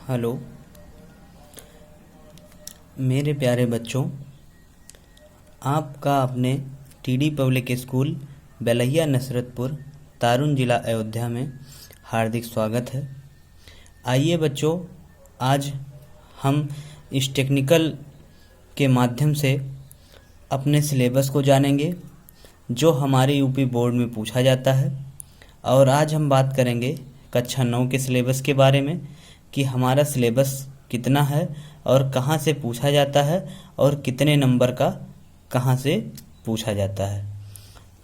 Hello मेरे प्यारे बच्चों, आपका अपने TD public school Belaiya Nasratpur Tarun जिला अयोध्या में हार्दिक स्वागत है। आइए बच्चों, आज हम इस टेक्निकल के माध्यम से अपने सिलेबस को जानेंगे जो हमारे यूपी बोर्ड में पूछा जाता है। और आज हम बात करेंगे कक्षा 9 के सिलेबस के बारे में कि हमारा सिलेबस कितना है और कहाँ से पूछा जाता है और कितने नंबर का कहाँ से पूछा जाता है।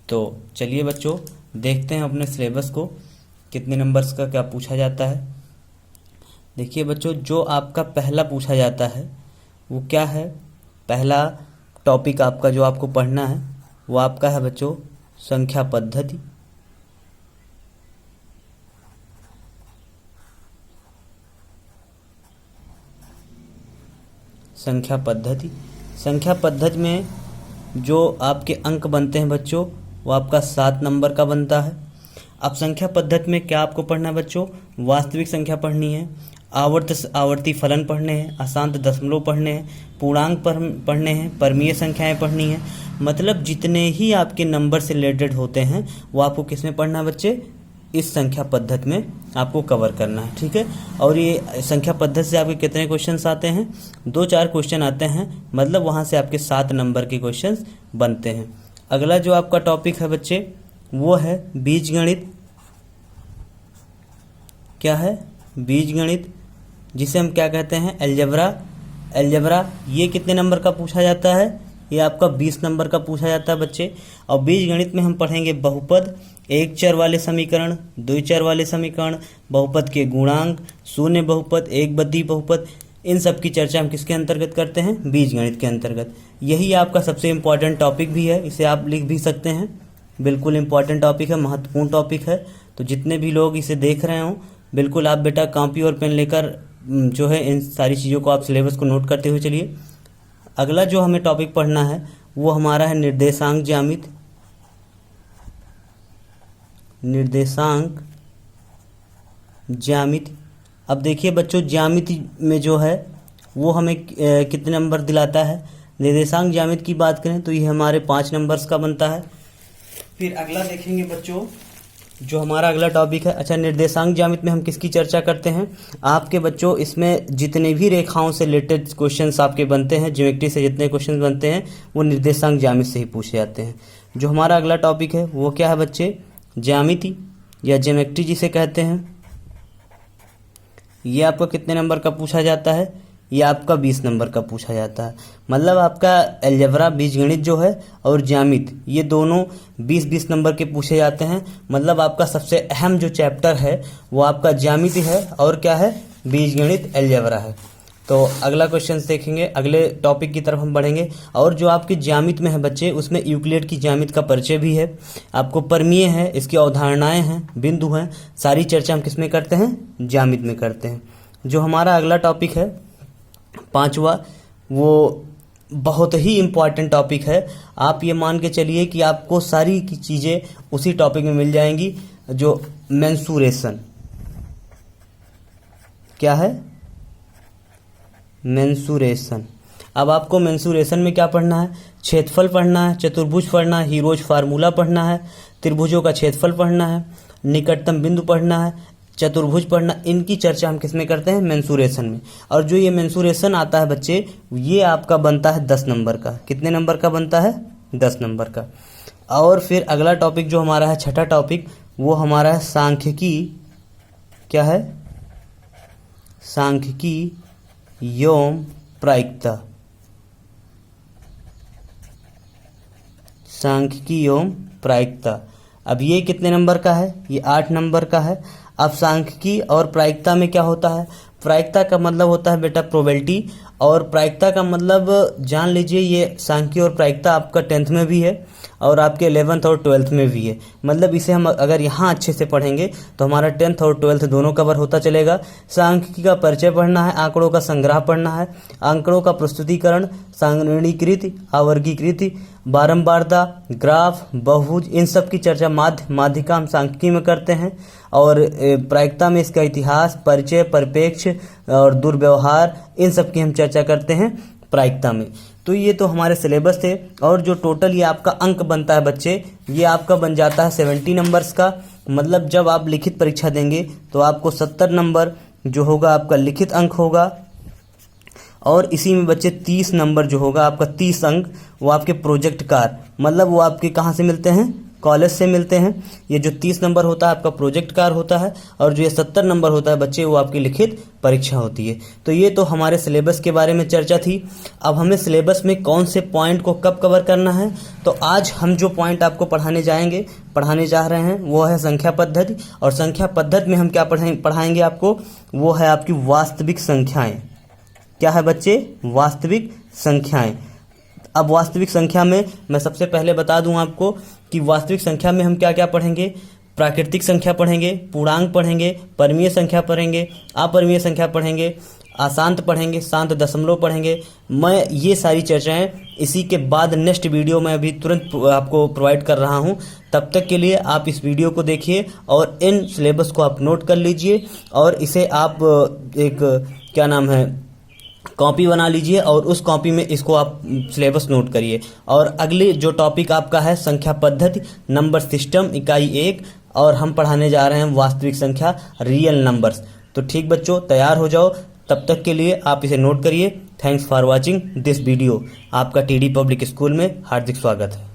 तो चलिए बच्चों, देखते हैं अपने सिलेबस को कितने नंबर्स का क्या पूछा जाता है। देखिए बच्चों, जो आपका पहला पूछा जाता है वो क्या है। पहला टॉपिक आपका जो आपको पढ़ना है वो आपका है बच्चों संख्या पद्धति। संख्या पद्धति में जो आपके अंक बनते हैं बच्चों वो आपका 7 नंबर का बनता है। अब संख्या पद्धति में क्या आपको पढ़ना है बच्चों, वास्तविक संख्या पढ़नी है, आवर्ती फलन पढ़ने हैं, अशांत दशमलव पढ़ने हैं, पूर्णांक पढ़ने हैं, परमीय संख्याएं पढ़नी है। मतलब जितने ही आपके नंबर से रिलेटेड होते हैं वो आपको किस में पढ़ना है बच्चे, इस संख्या पद्धति में आपको कवर करना है। ठीक है। और ये संख्या पद्धति से आपके कितने क्वेश्चंस आते हैं, 2-4 क्वेश्चन आते हैं। मतलब वहाँ से आपके 7 नंबर के क्वेश्चंस बनते हैं। अगला जो आपका टॉपिक है बच्चे वो है बीजगणित। क्या है, बीजगणित, जिसे हम क्या कहते हैं, अलजेब्रा। ये कितने नंबर का पूछा जाता है, ये आपका 20 नंबर का पूछा जाता है बच्चे। और बीजगणित में हम पढ़ेंगे बहुपद, एक चर वाले समीकरण, 2 चर वाले समीकरण, बहुपद के गुणांक, शून्य बहुपद, एक बद्धी बहुपद। इन सब की चर्चा हम किसके अंतर्गत करते हैं, बीजगणित के अंतर्गत। यही आपका सबसे इम्पॉर्टेंट टॉपिक भी है, इसे आप लिख भी सकते हैं। बिल्कुल इम्पॉर्टेंट टॉपिक है, महत्वपूर्ण टॉपिक है। तो जितने भी लोग इसे देख रहे हों, बिल्कुल आप बेटा कॉपी और पेन लेकर जो है इन सारी चीज़ों को आप सिलेबस को नोट करते हुए चलिए। अगला जो हमें टॉपिक पढ़ना है वो हमारा है निर्देशांक ज्यामिति। अब देखिए बच्चों, ज्यामिति में जो है वो हमें कितने नंबर दिलाता है। निर्देशांक ज्यामिति की बात करें तो ये हमारे 5 नंबर्स का बनता है। फिर अगला देखेंगे बच्चों, जो हमारा अगला टॉपिक है, अच्छा निर्देशांक ज्यामिति में हम किसकी चर्चा करते हैं। आपके बच्चों इसमें जितने भी रेखाओं से रिलेटेड क्वेश्चंस आपके बनते हैं, ज्योमेट्री से जितने क्वेश्चंस बनते हैं वो निर्देशांक ज्यामिति से ही पूछे जाते हैं। जो हमारा अगला टॉपिक है वो क्या है बच्चे, ज्यामिति या ज्योमेट्री जिसे कहते हैं। ये आपका कितने नंबर का पूछा जाता है, ये आपका 20 नंबर का पूछा जाता है। मतलब आपका अलजेब्रा बीजगणित जो है और ज्यामिति ये दोनों 20-20 नंबर के पूछे जाते हैं। मतलब आपका सबसे अहम जो चैप्टर है वो आपका ज्यामिति है और क्या है, बीजगणित अलजेब्रा है। तो अगला क्वेश्चन देखेंगे, अगले टॉपिक की तरफ हम बढ़ेंगे। और जो आपकी ज्यामिति में है बच्चे उसमें यूक्लिड की ज्यामिति का परिचय भी है, आपको परमीय है, इसकी अवधारणाएं हैं, बिंदु हैं, सारी चर्चा हम किसमें करते हैं, ज्यामिति में करते हैं। जो हमारा अगला टॉपिक है 5वां, वो बहुत ही इम्पॉर्टेंट टॉपिक है। आप ये मान के चलिए कि आपको सारी की चीज़ें उसी टॉपिक में मिल जाएंगी। जो मेंसुरेशन, क्या है, मेंसुरेशन। अब आपको मेंसुरेशन में क्या पढ़ना है, क्षेत्रफल पढ़ना है, चतुर्भुज पढ़ना है, हीरोज फार्मूला पढ़ना है, त्रिभुजों का क्षेत्रफल पढ़ना है, निकटतम बिंदु पढ़ना है, चतुर्भुज पढ़ना। इनकी चर्चा हम किसमें करते हैं, मेंसुरेशन में। और जो ये मेंसुरेशन आता है बच्चे ये आपका बनता है 10 नंबर का। कितने नंबर का बनता है, 10 नंबर का। और फिर अगला टॉपिक जो हमारा है, छठा टॉपिक, वो हमारा है सांख्यिकी। क्या है, सांख्यिकी एवं प्रायिकता। सांख्यिकी एवं प्रायिकता। अब ये कितने नंबर का है, ये 8 नंबर का है। अब सांख्यिकी और प्रायिकता में क्या होता है, प्रायिकता का मतलब होता है बेटा प्रोबेबिलिटी और प्रायिकता का मतलब जान लीजिए, ये सांख्यिकी और प्रायिकता आपका 10th में भी है और आपके 11th और 12th में भी है। मतलब इसे हम अगर यहाँ अच्छे से पढ़ेंगे तो हमारा 10th और 12th दोनों कवर होता चलेगा। सांख्यिकी का परिचय पढ़ना है, आंकड़ों का संग्रह पढ़ना है, आंकड़ों का प्रस्तुतिकरण, सारणीकृत, आवर्गीकृत, बारंबारता, ग्राफ, बहुभुज, इन सब की चर्चा माध्यिका हम सांख्यिकी में करते हैं। और प्रायिकता में इसका इतिहास, परिचय, परिप्रेक्ष्य और दुर्व्यवहार, इन सब की हम चर्चा करते हैं प्रायिकता में। तो ये तो हमारे सिलेबस थे। और जो टोटल ये आपका अंक बनता है बच्चे, ये आपका बन जाता है 70 नंबर्स का। मतलब जब आप लिखित परीक्षा देंगे तो आपको 70 नंबर जो होगा आपका लिखित अंक होगा, और इसी में बच्चे 30 नंबर जो होगा आपका 30 अंक वो आपके प्रोजेक्ट कार, मतलब वो आपके कहाँ से मिलते हैं, कॉलेज से मिलते हैं। ये जो 30 नंबर होता है आपका प्रोजेक्ट कार होता है, और जो ये 70 नंबर होता है बच्चे वो आपकी लिखित परीक्षा होती है। तो ये तो हमारे सिलेबस के बारे में चर्चा थी। अब हमें सिलेबस में कौन से पॉइंट को कब कवर करना है, तो आज हम जो पॉइंट आपको पढ़ाने जा रहे हैं वो है संख्या पद्धति। और संख्या पद्धति में हम क्या पढ़ाएंगे आपको, वो है आपकी वास्तविक संख्याएं। क्या है बच्चे, वास्तविक संख्याएं। अब वास्तविक संख्या में मैं सबसे पहले बता दूं आपको कि वास्तविक संख्या में हम क्या क्या पढ़ेंगे। प्राकृतिक संख्या पढ़ेंगे, पूर्णांक पढ़ेंगे, परमीय संख्या पढ़ेंगे, अपरिमेय संख्या पढ़ेंगे, अशांत पढ़ेंगे, शांत दशमलव पढ़ेंगे। मैं ये सारी चर्चाएं इसी के बाद नेक्स्ट वीडियो में अभी तुरंत आपको प्रोवाइड कर रहा हूं। तब तक के लिए आप इस वीडियो को देखिए और इन सिलेबस को आप नोट कर लीजिए, और इसे आप एक कॉपी बना लीजिए और उस कॉपी में इसको आप सिलेबस नोट करिए। और अगले जो टॉपिक आपका है संख्या पद्धति, नंबर सिस्टम, इकाई 1, और हम पढ़ाने जा रहे हैं वास्तविक संख्या, रियल नंबर्स। तो ठीक बच्चों, तैयार हो जाओ। तब तक के लिए आप इसे नोट करिए। Thanks for watching this video. आपका टीडी पब्लिक स्कूल में हार्दिक स्वागत है।